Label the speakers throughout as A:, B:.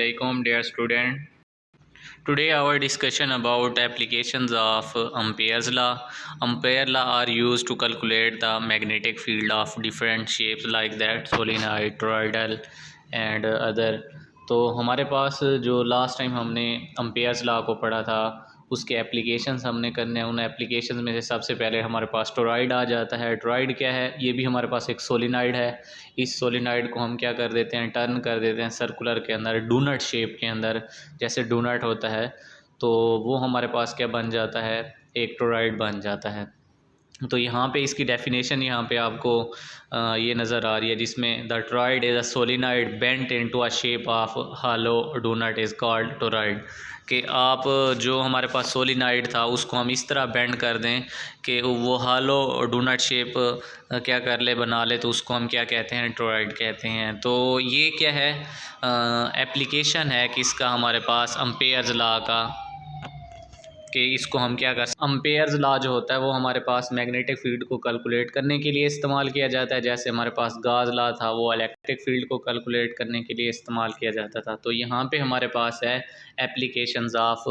A: Assalamualaikum dear student. Today our discussion about applications of Ampere's law. Ampere law are used to calculate the magnetic field of different shapes like that solenoid, toroidal and other. तो हमारे पास जो last time हमने Ampere's law को पढ़ा था उसके applications हमने करने हैं। उन एप्लीकेशंस में से सबसे पहले हमारे पास टोरॉइड आ जाता है। टोरॉइड क्या है? ये भी हमारे पास एक सोलिनॉइड है। इस सोलिनॉइड को हम क्या कर देते हैं, टर्न कर देते हैं सर्कुलर के अंदर, डोनट शेप के अंदर, जैसे डोनट होता है तो वो हमारे पास क्या बन जाता है, एक टोरॉइड बन जाता है। तो यहाँ पे इसकी डेफिनेशन यहाँ पे आपको ये नज़र आ रही है, जिसमें the toroid is a solenoid bent into a shape of hollow doughnut is called toroid. कि आप जो हमारे पास सोलिनॉइड था उसको हम इस तरह बेंड कर दें कि वो हालो डोनट शेप क्या कर ले, बना ले, तो उसको हम क्या कहते हैं, टोरॉइड कहते हैं। तो ये क्या है, एप्लीकेशन है किसका, हमारे पास अम्पेयर्स लॉ का, कि इसको हम क्या कर, अम्पेयर्स लॉ जो होता है वो हमारे पास मैग्नेटिक फील्ड को कैलकुलेट करने के लिए इस्तेमाल किया जाता है। जैसे हमारे पास गाज लॉ था वो इलेक्ट्रिक फील्ड को कैलकुलेट करने के लिए इस्तेमाल किया जाता था। तो यहाँ पे हमारे पास है एप्लीकेशंस ऑफ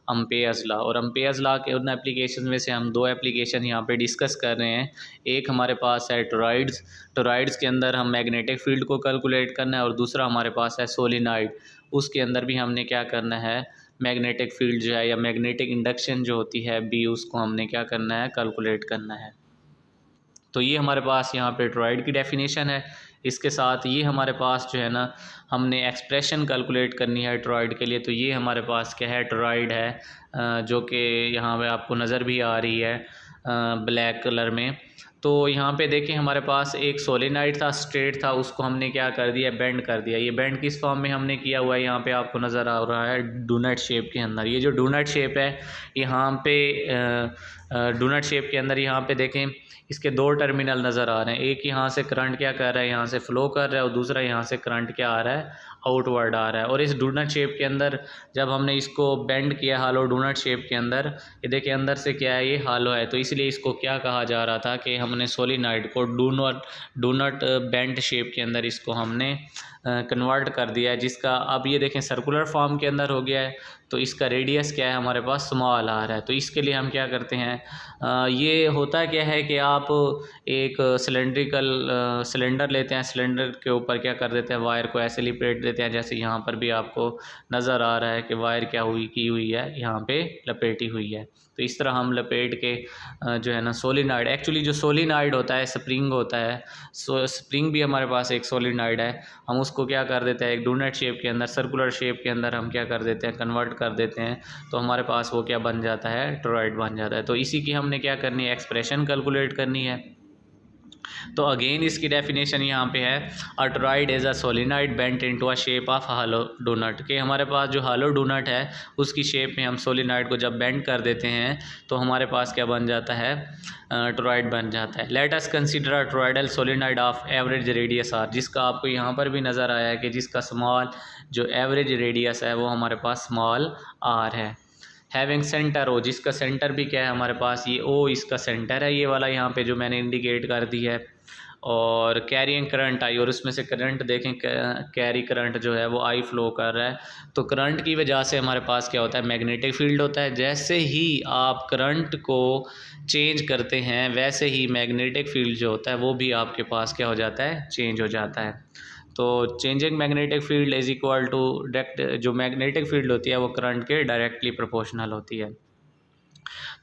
A: अम्पेयर्स लॉ, और अम्पेयर्स लॉ के उन एप्लीकेशन में से हम दो एप्लीकेशन यहाँ पे डिस्कस कर रहे हैं। एक हमारे पास है टोरॉइड्स, टोरॉइड्स के अंदर हम मैग्नेटिक फील्ड को कैलकुलेट करना है, और दूसरा हमारे पास है सोलिनॉइड, उसके अंदर भी हमने क्या करना है, मैग्नेटिक फील्ड जो है या मैग्नेटिक इंडक्शन जो होती है बी, उसको हमने क्या करना है, कैलकुलेट करना है। तो ये हमारे पास यहाँ पे टोरॉइड की डेफिनेशन है। इसके साथ ये हमारे पास जो है ना, हमने एक्सप्रेशन कैलकुलेट करनी है टोरॉइड के लिए। तो ये हमारे पास क्या है, टोरॉइड है, जो कि यहाँ पे आपको नज़र भी आ रही है ब्लैक कलर में। तो यहाँ पे देखें हमारे पास एक सोलिनॉइड था, स्ट्रेट था, उसको हमने क्या कर दिया, बेंड कर दिया। ये बेंड किस फॉर्म में हमने किया हुआ है, यहाँ पे आपको नज़र आ रहा है डोनट शेप के अंदर। ये जो डोनट शेप है यहाँ पे डोनट शेप के अंदर यहाँ पे देखें इसके दो टर्मिनल नज़र आ रहे हैं। एक यहाँ से करंट क्या कर रहा है, यहाँ से फ़्लो कर रहा है, और दूसरा यहाँ से करंट क्या आ रहा है, आउटवर्ड आ रहा है। और इस डोनट शेप के अंदर जब हमने इसको बेंड किया हालो डोनट शेप के अंदर, ये देखिए अंदर से क्या है, ये हालो है, तो इसलिए इसको क्या कहा जा रहा था कि हमने सोलिनॉइड को डोनट बेंड शेप के अंदर इसको हमने कन्वर्ट कर दिया है, जिसका अब ये देखें सर्कुलर फॉर्म के अंदर हो गया है। तो इसका रेडियस क्या है, हमारे पास स्मॉल आ रहा है। तो इसके लिए हम क्या करते हैं, ये होता क्या है कि आप एक सिलेंडर लेते हैं, सिलेंडर के ऊपर क्या कर देते हैं, वायर को ऐसे लिपेट देते हैं, जैसे यहाँ पर भी आपको नज़र आ रहा है कि वायर क्या की हुई है, यहाँ पे लपेटी हुई है। तो इस तरह हम लपेट के जो है ना सोलिनॉइड, एक्चुअली जो सोलिनॉइड होता है स्प्रिंग होता है, स्प्रिंग भी हमारे पास एक सोलिनॉइड है, हम उसको क्या कर देते हैं, एक डोनट शेप के अंदर, सर्कुलर शेप के अंदर हम क्या कर देते हैं, कन्वर्ट कर देते हैं। तो हमारे पास वो क्या बन जाता है, टोरॉइड बन जाता है। तो इसी की हमने क्या करनी है, एक्सप्रेशन कैलकुलेट करनी है। तो अगेन इसकी डेफिनेशन यहाँ पे है, a toroid is a solenoid bent into a shape of hollow doughnut. के हमारे पास जो हालो डोनट है उसकी शेप में हम सोलिनॉइड को जब बेंड कर देते हैं तो हमारे पास क्या बन जाता है, टोरॉइड बन जाता है। Let us consider a toroidal solenoid of average radius R, जिसका आपको यहाँ पर भी नज़र आया है कि जिसका स्मॉल जो एवरेज रेडियस है वो हमारे पास स्मॉल आर है। हैविंग सेंटर ओ, जिसका सेंटर भी क्या है हमारे पास, ये ओ इसका सेंटर है, ये वाला यहाँ पे जो मैंने इंडिकेट कर दी है। और कैरिंग करंट आई, और उसमें से करंट देखें, कैरी करंट जो है वो आई फ्लो कर रहा है। तो करंट की वजह से हमारे पास क्या होता है, मैग्नेटिक फील्ड होता है। जैसे ही आप करंट को चेंज करते हैं वैसे ही मैग्नेटिक फील्ड जो होता है वो भी आपके पास क्या हो जाता है, चेंज हो जाता है। तो changing magnetic field is equal to direct, जो मैग्नेटिक फील्ड होती है वो करंट के डायरेक्टली प्रोपोर्शनल होती है।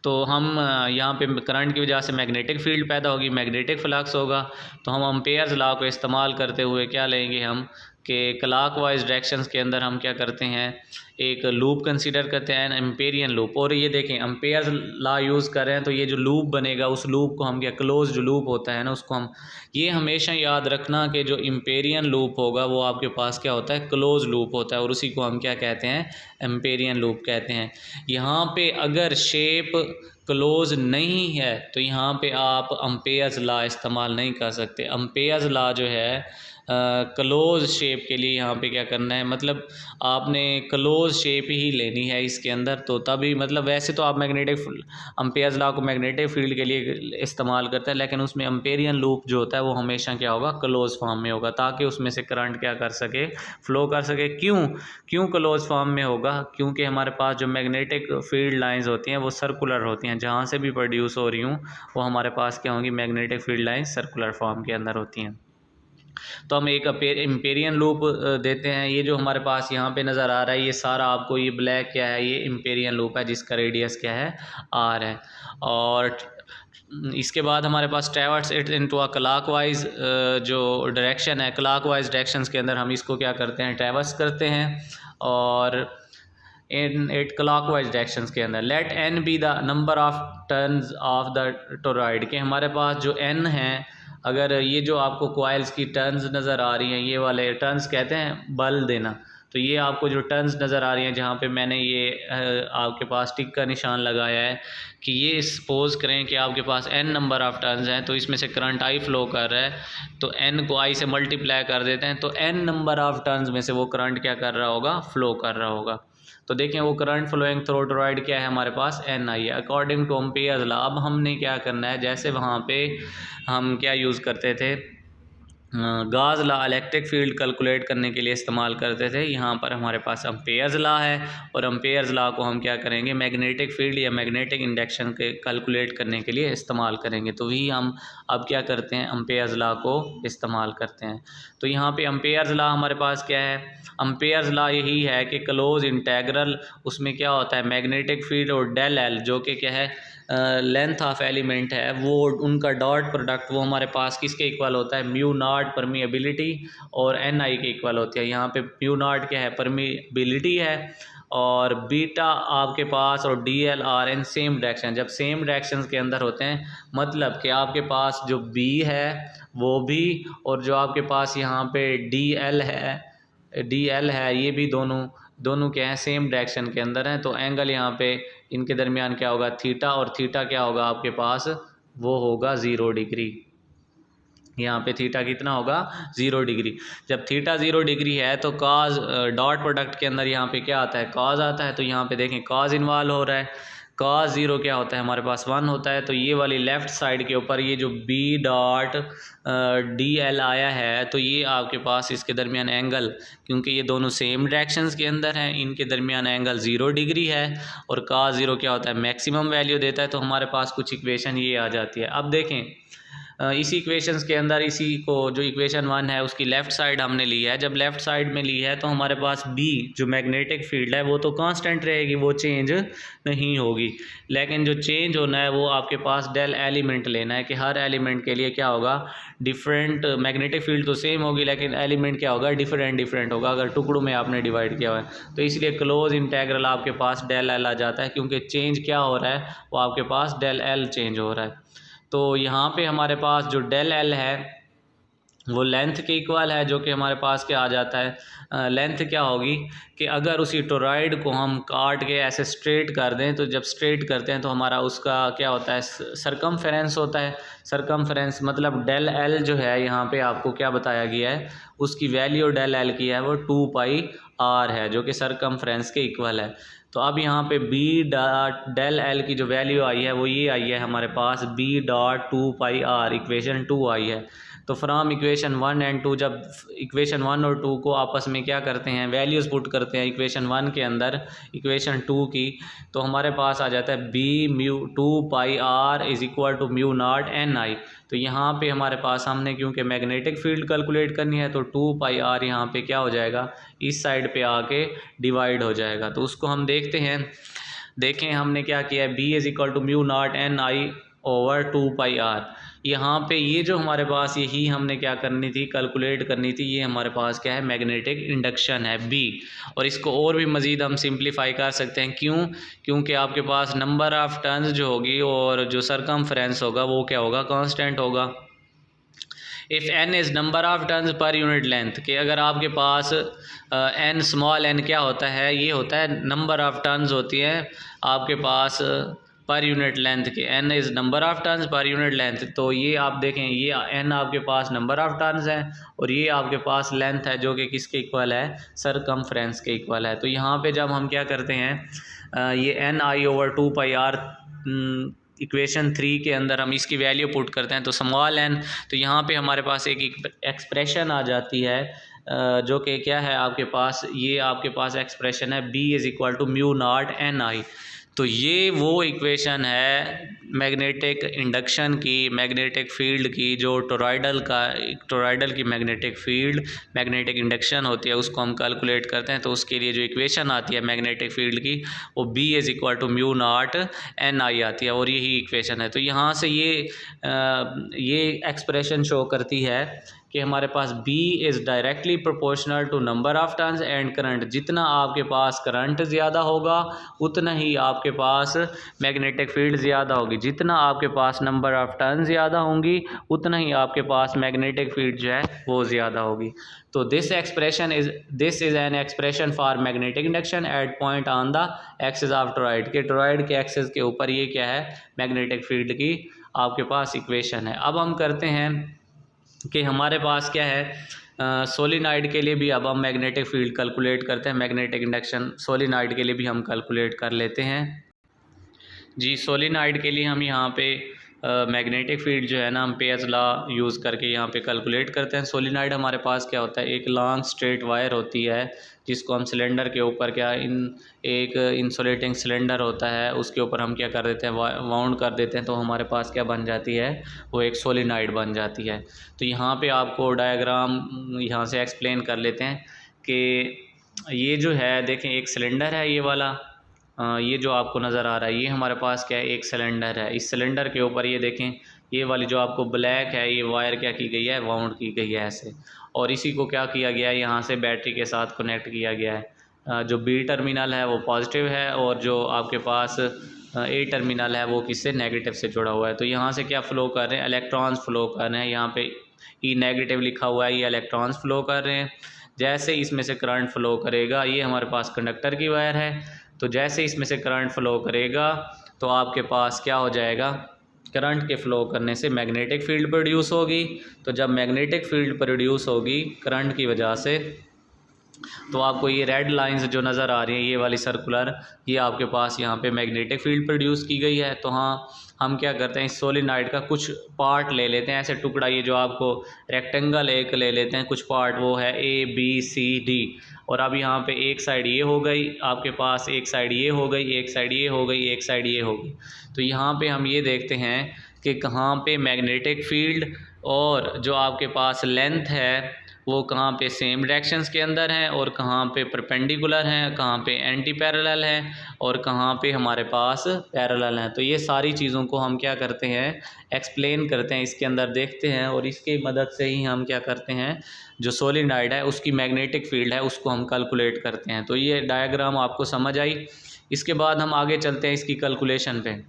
A: तो हम यहाँ पे करंट की वजह से मैग्नेटिक फील्ड पैदा होगी, मैग्नेटिक फ्लक्स होगा। तो हम अम्पेयर्स लॉ को इस्तेमाल करते हुए क्या लेंगे हम, कि क्लॉकवाइज डायरेक्शंस के अंदर हम क्या करते हैं, एक लूप कंसीडर करते हैं, एम्पेरियन लूप। और ये देखें अम्पेयर्स लॉ यूज़ कर रहे हैं तो ये जो लूप बनेगा उस लूप को हम क्या, क्लोज जो लूप होता है ना उसको हम, ये हमेशा याद रखना कि जो एम्पेरियन लूप होगा वो आपके पास क्या होता है, क्लोज लूप होता है, और उसी को हम क्या कहते हैं, एम्पेरियन लूप कहते हैं। यहाँ पे अगर शेप क्लोज नहीं है तो यहाँ पे आप अम्पेयर्स लॉ इस्तेमाल नहीं कर सकते। अम्पेयर्स लॉ जो है क्लोज शेप के लिए यहाँ पे क्या करना है, मतलब आपने क्लोज शेप ही लेनी है इसके अंदर, तो तभी मतलब वैसे तो आप मैग्नेटिक अम्पेयर्स लॉ को मैग्नेटिक फील्ड के लिए इस्तेमाल करते हैं, लेकिन उसमें अम्पेरियन लूप जो होता है वो हमेशा क्या होगा, क्लोज फॉर्म में होगा, ताकि उसमें से करंट क्या कर सके, फ्लो कर सके। क्यों क्लोज फॉर्म में होगा, क्योंकि हमारे पास जो मैग्नेटिक फील्ड लाइंस होती हैं वो सर्कुलर होती हैं, जहाँ से भी प्रोड्यूस हो रही हूँ वो हमारे पास क्या होंगी, magnetic field lines circular form के अंदर होती हैं। तो हम एक इम्पेरियन लूप देते हैं। ये जो हमारे पास यहाँ पे नज़र आ रहा है, ये सारा आपको, ये ब्लैक क्या है, ये इम्पेरियन लूप है जिसका रेडियस क्या है, आर है। और इसके बाद हमारे पास traverse it into a clockwise जो डायरेक्शन है, क्लॉकवाइज डायरेक्शंस के अंदर हम इसको क्या करते हैं, ट्रैवर्स करते हैं। और इन इट क्लॉकवाइज डायरेक्शंस के अंदर let n be the number of turns of the toroid, के हमारे पास जो एन है, अगर ये जो आपको कॉइल्स की टर्न्स नज़र आ रही हैं, ये वाले टर्न्स कहते हैं बल देना, तो ये आपको जो टर्न्स नज़र आ रही हैं, जहाँ पे मैंने ये आपके पास टिक का निशान लगाया है, कि ये सपोज करें कि आपके पास n नंबर ऑफ़ टर्न्स हैं, तो इसमें से करंट I फ्लो कर रहा है, तो n को I से मल्टीप्लाई कर देते हैं, तो n नंबर ऑफ़ टर्न्स में से वो करंट क्या कर रहा होगा, फ्लो कर रहा होगा। तो देखें वो करंट फ्लोइंग थ्रू टोरॉइड क्या है, हमारे पास एन आई है अकॉर्डिंग टू एम्पियर्स लॉ। अब हमने क्या करना है, जैसे वहाँ पे हम क्या यूज़ करते थे, गाज लॉ इलेक्ट्रिक फील्ड कैलकुलेट करने के लिए इस्तेमाल करते थे, यहाँ पर हमारे पास एम्पेयर्स लॉ है, और एम्पेयर्स लॉ को हम क्या करेंगे, मैग्नेटिक फील्ड या मैग्नेटिक इंडक्शन के कैलकुलेट करने के लिए इस्तेमाल करेंगे। तो वही हम अब क्या करते हैं, एम्पेयर्स लॉ को इस्तेमाल करते हैं। तो यहाँ पे एम्पेयर्स लॉ हमारे पास क्या है, एम्पेयर्स लॉ यही है कि क्लोज इंटेग्रल, उसमें क्या होता है, मैग्नेटिक फील्ड और डेल एल जो कि क्या है, लेंथ ऑफ एलिमेंट है, वो उनका डॉट प्रोडक्ट वो हमारे पास किसके इक्वल होता है, म्यू नॉट परमिएबिलिटी और एन आई के इक्वल होती है। यहाँ पे म्यू नॉट क्या है, परमिएबिलिटी है, और बीटा आपके पास और d l r in same direction. जब सेम डायरेक्शन के अंदर होते हैं, मतलब कि आपके पास जो बी है वो भी, और जो आपके पास यहाँ पे डी एल है, ये भी दोनों क्या है, सेम डायरेक्शन के अंदर हैं। तो एंगल यहाँ पे इनके दरमियान क्या होगा, थीटा, और थीटा क्या होगा आपके पास, वो होगा 0 डिग्री। यहाँ पे थीटा कितना होगा, 0 डिग्री। जब थीटा 0 डिग्री है तो कॉज डॉट प्रोडक्ट के अंदर यहाँ पे क्या आता है, कॉज आता है। तो यहाँ पे देखें कॉज इन्वॉल्व हो रहा है, कॉज 0 क्या होता है, हमारे पास 1 होता है। तो ये वाली लेफ़्ट साइड के ऊपर ये जो बी डॉट डी एल आया है, तो ये आपके पास इसके दरमियान एंगल, क्योंकि ये दोनों सेम डायरेक्शंस के अंदर हैं, इनके दरमियान एंगल 0 डिग्री है, और कॉज 0 क्या होता है, मैक्सिमम वैल्यू देता है। तो हमारे पास कुछ इक्वेशन ये आ जाती है। अब देखें इसी इक्वेशंस के अंदर, इसी को जो इक्वेशन 1 है उसकी लेफ़्ट साइड हमने ली है। जब लेफ़्ट साइड में ली है तो हमारे पास बी जो मैग्नेटिक फील्ड है वो तो कांस्टेंट रहेगी, वो चेंज नहीं होगी। लेकिन जो चेंज होना है वो आपके पास डेल एलिमेंट लेना है, कि हर एलिमेंट के लिए क्या होगा, डिफरेंट मैग्नेटिक फील्ड तो सेम होगी, लेकिन एलिमेंट क्या होगा, डिफरेंट होगा, अगर टुकड़ों में आपने डिवाइड किया हुआ है। तो इसलिए क्लोज इंटेग्रल आपके पास डेल एल आ जाता है, क्योंकि चेंज क्या हो रहा है, वो आपके पास डेल एल चेंज हो रहा है। तो यहाँ पे हमारे पास जो डेल एल है वो लेंथ के इक्वल है, जो कि हमारे पास क्या आ जाता है, लेंथ क्या होगी, कि अगर उसी टोरॉइड को हम काट के ऐसे स्ट्रेट कर दें, तो जब स्ट्रेट करते हैं तो हमारा उसका क्या होता है, सरकमफेरेंस होता है। सरकमफेरेंस मतलब डेल एल जो है, यहाँ पे आपको क्या बताया गया है, उसकी वैल्यू डेल एल की है वो 2 पाई आर है, जो कि सरकमफेरेंस के इक्वल है। तो अब यहाँ पे बी डॉट डेल एल की जो वैल्यू आई है वो ये आई है हमारे पास, B dot 2 pi R, equation 2 I है। तो फ्रॉम इक्वेशन 1 एंड 2, जब इक्वेशन 1 और 2 को आपस में क्या करते हैं, वैल्यूज़ पुट करते हैं इक्वेशन 1 के अंदर इक्वेशन 2 की, तो हमारे पास आ जाता है B mu 2 pi R is equal to mu not an I. तो यहाँ पे हमारे पास हमने क्योंकि मैग्नेटिक फील्ड कैलकुलेट करनी है, तो 2 पाई आर यहाँ पे क्या हो जाएगा, इस साइड पे आके डिवाइड हो जाएगा। तो उसको हम देखते हैं। देखें हमने क्या किया है, B is equal to mu not an I over 2 pi r. यहाँ पे ये जो हमारे पास यही हमने क्या करनी थी, कैलकुलेट करनी थी, ये हमारे पास क्या है, मैग्नेटिक इंडक्शन है बी। और इसको और भी मज़ीद हम सिंप्लीफाई कर सकते हैं, क्योंकि आपके पास नंबर ऑफ़ टर्न्स जो होगी और जो सरकमफ्रेंस होगा वो क्या होगा, कांस्टेंट होगा। If n is number of turns per unit length, कि अगर आपके पास एन स्मॉल एन क्या होता है, ये होता है नंबर ऑफ़ टर्न्स होती है आपके पास पर यूनिट लेंथ के, n is number of turns per unit length. तो ये आप देखें, ये n आपके पास नंबर ऑफ टर्न्स है और ये आपके पास लेंथ है जो कि किसके इक्वल है, सरकमफ्रेंस के इक्वल है। तो यहाँ पे जब हम क्या करते हैं, ये ni/2πr इक्वेशन 3 के अंदर हम इसकी वैल्यू पुट करते हैं तो स्मॉल n, तो यहाँ पे हमारे पास एक एक्सप्रेशन आ जाती है जो कि क्या है आपके पास, ये आपके पास एक्सप्रेशन है B=μ0 ni। तो ये वो इक्वेशन है मैग्नेटिक इंडक्शन की, मैग्नेटिक फील्ड की, जो टोरॉइडल की मैग्नेटिक फील्ड, मैग्नेटिक इंडक्शन होती है, उसको हम कैलकुलेट करते हैं। तो उसके लिए जो इक्वेशन आती है मैग्नेटिक फील्ड की वो B=μ0 ni आती है और यही इक्वेशन है। तो यहाँ से ये एक्सप्रेशन शो करती है कि हमारे पास B is directly proportional to number of turns and current. जितना आपके पास करंट ज़्यादा होगा उतना ही आपके पास मैग्नेटिक फील्ड ज़्यादा होगी, जितना आपके पास नंबर ऑफ टर्न ज़्यादा होंगी उतना ही आपके पास मैग्नेटिक फील्ड जो है वो ज़्यादा होगी। तो this is an expression for magnetic induction eight point on the axis of toroid के, टोरॉइड के एक्सिस के ऊपर ये क्या है, मैग्नेटिक फील्ड की आपके पास इक्वेशन है। अब हम करते हैं कि हमारे पास क्या है, सोलिनॉइड के लिए भी अब हम मैग्नेटिक फील्ड कैलकुलेट करते हैं। मैग्नेटिक इंडक्शन सोलिनॉइड के लिए भी हम कैलकुलेट कर लेते हैं जी। सोलिनॉइड के लिए हम यहाँ पे मैग्नेटिक फील्ड जो है ना, एम्पेयर्स लॉ यूज़ करके यहाँ पे कैलकुलेट करते हैं। सोलिनॉइड हमारे पास क्या होता है, एक लॉन्ग स्ट्रेट वायर होती है जिसको हम सिलेंडर के ऊपर एक इंसुलेटिंग सिलेंडर होता है, उसके ऊपर हम क्या कर देते हैं, वाउंड कर देते हैं। तो हमारे पास क्या बन जाती है, वो एक सोलिनॉइड बन जाती है। तो यहाँ पे आपको डायग्राम यहाँ से एक्सप्लेन कर लेते हैं कि ये जो है देखें, एक सिलेंडर है ये वाला, ये जो आपको नज़र आ रहा है ये हमारे पास क्या है, एक सिलेंडर है। इस सिलेंडर के ऊपर ये देखें, ये वाली जो आपको ब्लैक है ये वायर क्या की गई है, वाउंड की गई है ऐसे, और इसी को क्या किया गया है, यहाँ से बैटरी के साथ कनेक्ट किया गया है। जो बी टर्मिनल है वो पॉजिटिव है और जो आपके पास ए टर्मिनल है वो किससे, नेगेटिव से जुड़ा हुआ है। तो यहाँ से क्या फ़्लो कर रहे हैं, इलेक्ट्रॉन्स फ़्लो कर रहे हैं। यहाँ पे ई नेगेटिव लिखा हुआ है, ये इलेक्ट्रॉन्स फ़्लो कर रहे हैं। जैसे इसमें से करंट फ़्लो करेगा, ये हमारे पास कंडक्टर की वायर है, तो जैसे इसमें से करंट फ़्लो करेगा तो आपके पास क्या हो जाएगा, करंट के फ़्लो करने से मैग्नेटिक फील्ड प्रोड्यूस होगी। तो जब मैग्नेटिक फील्ड प्रोड्यूस होगी करंट की वजह से, तो आपको ये रेड लाइंस जो नज़र आ रही हैं ये वाली सर्कुलर, ये आपके पास यहाँ पे मैग्नेटिक फील्ड प्रोड्यूस की गई है। तो हाँ, हम क्या करते हैं, इस सोलिनॉइड का कुछ पार्ट ले लेते हैं ऐसे टुकड़ा, ये जो आपको रेक्टेंगल एक ले लेते हैं, कुछ पार्ट वो है ABCD। और अब यहाँ पे एक साइड ये हो गई आपके पास, एक साइड ये हो गई, एक साइड ये हो गई, एक साइड ये हो गई। तो यहाँ पे हम ये देखते हैं कि कहाँ पे मैग्नेटिक फील्ड और जो आपके पास लेंथ है वो कहाँ पे सेम डायरेक्शंस के अंदर हैं और कहाँ पे परपेंडिकुलर हैं, कहाँ पे एंटी पैरेलल हैं और कहाँ पे हमारे पास पैरेलल हैं। तो ये सारी चीज़ों को हम क्या करते हैं, एक्सप्लेन करते हैं, इसके अंदर देखते हैं और इसकी मदद से ही हम क्या करते हैं, जो सोलिनॉइड है उसकी मैग्नेटिक फील्ड है उसको हम कैलकुलेट करते हैं। तो ये डायग्राम आपको समझ आई। इसके बाद हम आगे चलते हैं इसकी कैलकुलेशन पे,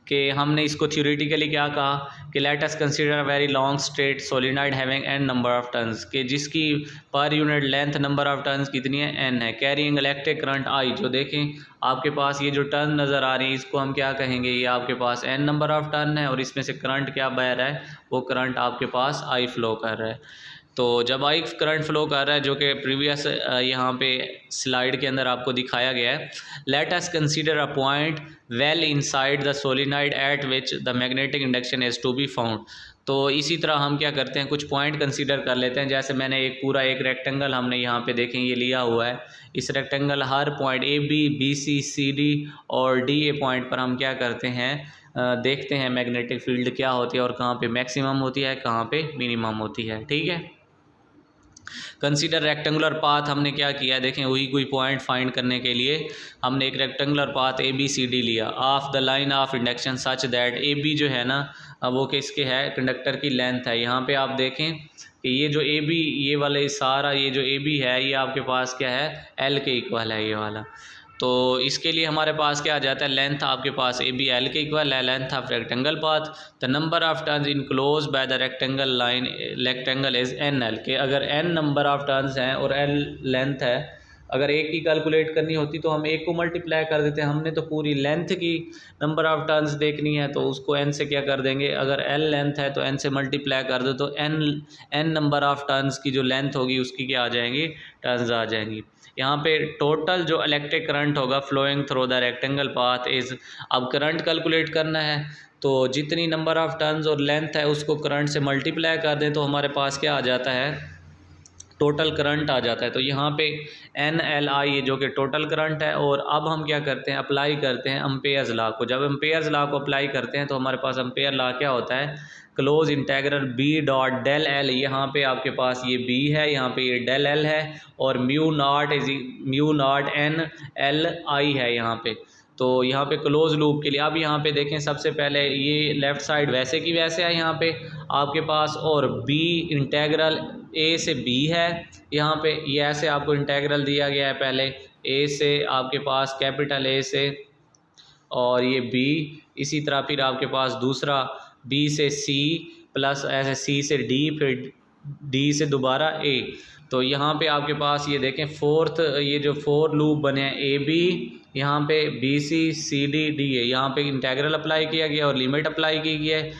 A: कि हमने इसको थ्योरेटिकली क्या कहा कि late us consider a very long straight solenoid having n number of turns, के जिसकी पर unit length number of turns कितनी है, n है, कैरिंग इलेक्ट्रिक करंट I। जो देखें आपके पास ये जो टर्न नज़र आ रही है इसको हम क्या कहेंगे, ये आपके पास n नंबर ऑफ टर्न है और इसमें से करंट क्या बह रहा है, वो करंट आपके पास I फ्लो कर रहा है। तो जब I करंट फ्लो कर रहा है, जो कि प्रीवियस यहाँ पे स्लाइड के अंदर आपको दिखाया गया है, let us consider a point well inside the solenoid at which the magnetic induction is to be found. तो इसी तरह हम क्या करते हैं, कुछ पॉइंट कंसीडर कर लेते हैं। जैसे मैंने एक रेक्टेंगल हमने यहाँ पे देखें ये लिया हुआ है, इस रेक्टेंगल हर पॉइंट AB BC CD और DA पॉइंट पर हम क्या करते हैं, देखते हैं मैग्नेटिक फील्ड क्या होती है और कहाँ पे मैक्सिमम होती है, कहाँ पे मिनिमम होती है। ठीक है, कंसीडर रेक्टेंगुलर पाथ हमने क्या किया है, देखें वही कोई पॉइंट फाइंड करने के लिए हमने एक रेक्टेंगुलर पाथ ABCD लिया of the line of induction such that AB जो है ना वो किसके है, कंडक्टर की लेंथ है। यहाँ पे आप देखें कि ये जो AB, ये वाले सारा ये जो AB है ये आपके पास क्या है, L के इक्वल है ये वाला। तो इसके लिए हमारे पास क्या आ जाता है, लेंथ आपके पास AB L के इक्वल है, length of rectangle path, the number of turns enclose by the rectangle line rectangle is NL, के अगर N नंबर ऑफ टर्न्स हैं और L लेंथ है अगर एक की कैलकुलेट करनी होती तो हम एक को मल्टीप्लाई कर देते हैं। हमने तो पूरी लेंथ की नंबर ऑफ टर्न्स देखनी है तो उसको n से क्या कर देंगे, अगर l लेंथ है तो n से मल्टीप्लाई कर दो तो n नंबर ऑफ टर्न्स की जो लेंथ होगी उसकी क्या आ जाएंगी, टर्न्स आ जाएंगी। यहाँ पे टोटल जो इलेक्ट्रिक करंट होगा flowing through the rectangle path is, अब करंट कैलकुलेट करना है तो जितनी नंबर ऑफ टर्न्स और लेंथ है उसको करंट से मल्टीप्लाई कर दें तो हमारे पास क्या आ जाता है, टोटल करंट आ जाता है। तो यहाँ पे NLI जो कि टोटल करंट है। और अब हम क्या करते हैं, अप्लाई करते हैं अम्पेयर्स लॉ को। जब अम्पेयर्स लॉ को अप्लाई करते हैं तो हमारे पास अम्पेयर लॉ क्या होता है, close integral B dot del L, यहाँ पे आपके पास ये B है, यहाँ पे ये डेल एल है, और म्यू नॉट NLI है यहाँ पे। तो यहाँ पे क्लोज लूप के लिए अब यहाँ पे देखें, सबसे पहले ये लेफ़्ट साइड वैसे की वैसे है यहाँ पे आपके पास, और B इंटेग्रल A से B है यहाँ पे, ये ऐसे आपको इंटेग्रल दिया गया है, पहले A से आपके पास कैपिटल A से और ये B, इसी तरह फिर आपके पास दूसरा B से C प्लस ऐसे C से D, फिर D से दोबारा A। तो यहाँ पे आपके पास ये देखें फोर्थ, ये जो फोर लूप बने हैं AB, यहाँ पे BC CD DA, यहाँ पे इंटेग्रल अप्लाई किया गया और लिमिट अप्लाई की गई है।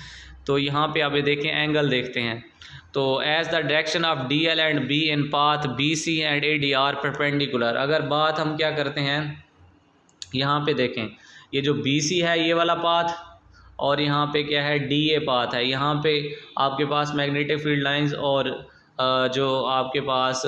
A: तो यहाँ पे आप ये देखें, एंगल देखते हैं तो as the direction of DL and B in path BC and AD are perpendicular. अगर बात हम क्या करते हैं, यहाँ पे देखें ये जो BC है ये वाला पाथ, और यहाँ पे क्या है DA पाथ है। यहाँ पे आपके पास मैग्नेटिक फील्ड लाइंस और जो आपके पास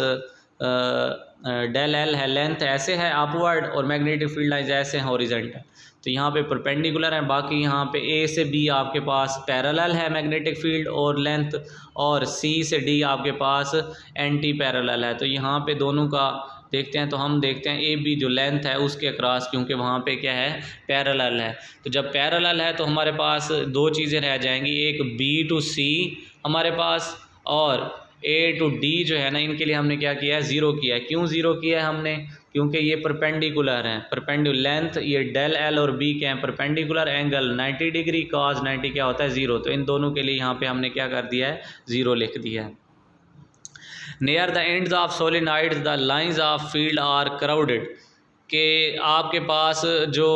A: डेल एल है, लेंथ ऐसे है अपवर्ड, और मैग्नेटिक फील्ड लाइंस ऐसे हैं हॉरिजॉन्टल। तो यहाँ पे परपेंडिकुलर है। बाकी यहाँ पे A से B आपके पास पैरेलल है मैग्नेटिक फील्ड और लेंथ, और C से D आपके पास एंटी पैरेलल है। तो यहाँ पे दोनों का देखते हैं तो हम देखते हैं AB जो लेंथ है उसके अक्रॉस, क्योंकि वहाँ पे क्या है पैरेलल है। तो जब पैरेलल है तो हमारे पास दो चीज़ें रह जाएंगी, एक B to C हमारे पास, और A to D जो है ना, इनके लिए हमने क्या किया है, ज़ीरो किया है। क्यों ज़ीरो किया है हमने, क्योंकि ये परपेंडिकुलर हैं, परपेंडिकुलर लेंथ ये डेल एल और B के हैं, परपेंडिकुलर एंगल 90 डिग्री, cos 90 क्या होता है, ज़ीरो। तो इन दोनों के लिए यहाँ पे हमने क्या कर दिया है, ज़ीरो लिख दिया है। Near the ends of solenoids the lines of field are crowded, के आपके पास जो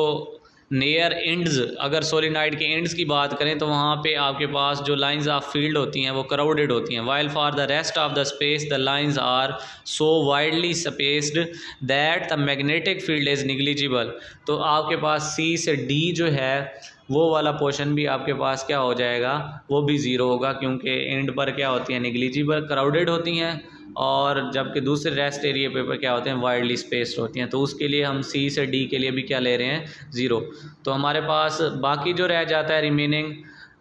A: नियर एंड्स, अगर सोलेनॉइड के एंड्स की बात करें तो वहाँ पे आपके पास जो लाइंस ऑफ फील्ड होती हैं वो क्राउडेड होती हैं। While for the rest of the space the lines are so widely spaced that the magnetic field is negligible. तो आपके पास C से D जो है वो वाला पोर्शन भी आपके पास क्या हो जाएगा, वो भी ज़ीरो होगा, क्योंकि एंड पर क्या होती हैं, निग्लिजिबल क्राउडेड होती हैं, और जबकि दूसरे रेस्ट एरिया पे क्या होते हैं, वाइडली स्पेस्ड होती हैं। तो उसके लिए हम C से D के लिए भी क्या ले रहे हैं, ज़ीरो। तो हमारे पास बाकी जो रह जाता है रिमेनिंग,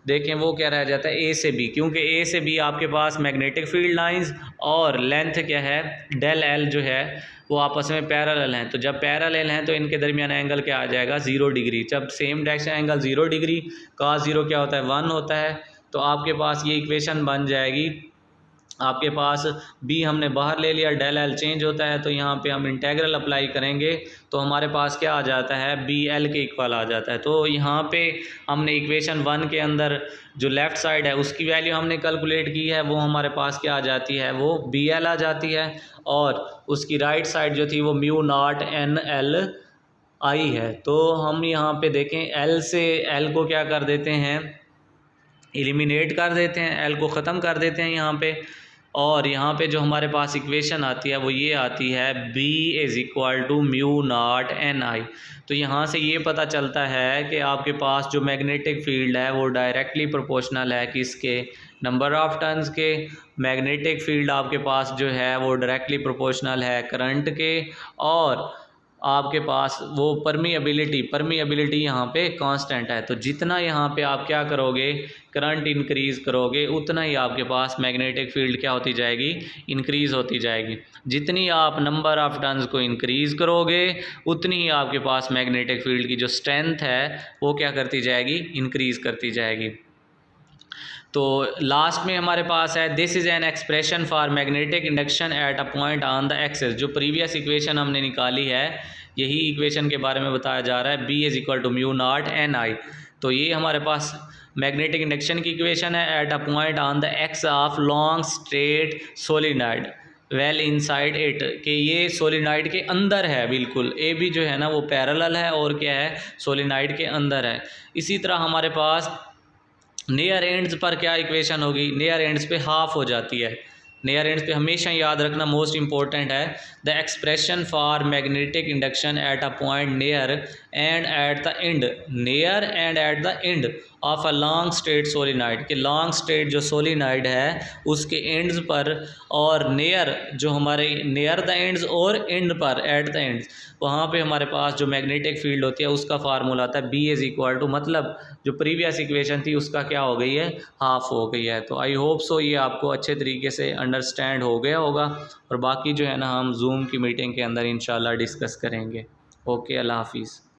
A: देखें वो क्या रह जाता है A से B, क्योंकि A से B आपके पास मैग्नेटिक फील्ड लाइंस और लेंथ क्या है, डेल एल जो है वो आपस में पैरेलल हैं। तो जब पैरेलल हैं तो इनके दरमियान एंगल क्या आ जाएगा, 0 डिग्री। जब same direction angle 0 degree, cos 0 क्या होता है, 1 होता है। तो आपके पास ये इक्वेशन बन जाएगी, आपके पास B हमने बाहर ले लिया, डेल एल चेंज होता है, तो यहाँ पे हम इंटेग्रल अप्लाई करेंगे तो हमारे पास क्या आ जाता है, BL के इक्वल आ जाता है। तो यहाँ पे हमने इक्वेशन 1 के अंदर जो लेफ़्ट साइड है उसकी वैल्यू हमने कैलकुलेट की है, वो हमारे पास क्या आ जाती है, वो BL आ जाती है, और उसकी राइट साइड जो थी वो म्यू नॉट NLI है। तो हम यहाँ पे देखें L से L को क्या कर देते हैं, एलिमिनेट कर देते हैं, L को ख़त्म कर देते हैं यहाँ पे, और यहाँ पे जो हमारे पास इक्वेशन आती है वो ये आती है B is equal to mu naught NI। तो यहाँ से ये पता चलता है कि आपके पास जो मैग्नेटिक फील्ड है वो डायरेक्टली प्रोपोर्शनल है किसके, नंबर ऑफ टर्न्स के। मैग्नेटिक फील्ड आपके पास जो है वो डायरेक्टली प्रोपोर्शनल है करंट के, और आपके पास वो परमिएबिलिटी यहाँ पे कांस्टेंट है। तो जितना यहाँ पे आप क्या करोगे, करंट इंक्रीज़ करोगे, उतना ही आपके पास मैग्नेटिक फील्ड क्या होती जाएगी, इंक्रीज़ होती जाएगी। जितनी आप नंबर ऑफ़ टर्न्स को इंक्रीज़ करोगे उतनी ही आपके पास मैग्नेटिक फील्ड की जो स्ट्रेंथ है वो क्या करती जाएगी, इंक्रीज़ करती जाएगी। तो लास्ट में हमारे पास है this is an expression for magnetic induction eight a point on the axis. जो प्रीवियस इक्वेशन हमने निकाली है यही इक्वेशन के बारे में बताया जा रहा है, B is equal to mu naught NI। तो ये हमारे पास मैग्नेटिक इंडक्शन की इक्वेशन है at a point on the axis of long straight solenoid. Well inside it, कि ये सोलिनॉइड के अंदर है बिल्कुल, ए भी जो है ना वो पैरेलल है और क्या है, सोलिनॉइड के अंदर है। इसी तरह हमारे पास नियर एंड्स पर क्या इक्वेशन होगी, नियर एंड्स पे हाफ हो जाती है। नियर एंड्स पे हमेशा याद रखना, मोस्ट इंपॉर्टेंट है, the expression for magnetic induction eight a point near and at the end, near and at the end of a long straight solenoid, कि लॉन्ग स्ट्रेट जो सोलिनॉइड है उसके एंड्स पर, और नियर जो हमारे नियर द एंड्स और and पर, एट द एंड्स, वहाँ पे हमारे पास जो मैग्नेटिक फील्ड होती है उसका फार्मूला आता है बी इज इक्वल टू, मतलब जो प्रीवियस इक्वेशन थी उसका क्या हो गई है, हाफ हो गई है। तो आई होप सो ये आपको अच्छे तरीके से अंडरस्टैंड हो गया होगा, और बाकी जो है ना हम जूम की मीटिंग के अंदर इंशाल्लाह डिस्कस करेंगे। ओके, अल्लाह हाफिज़।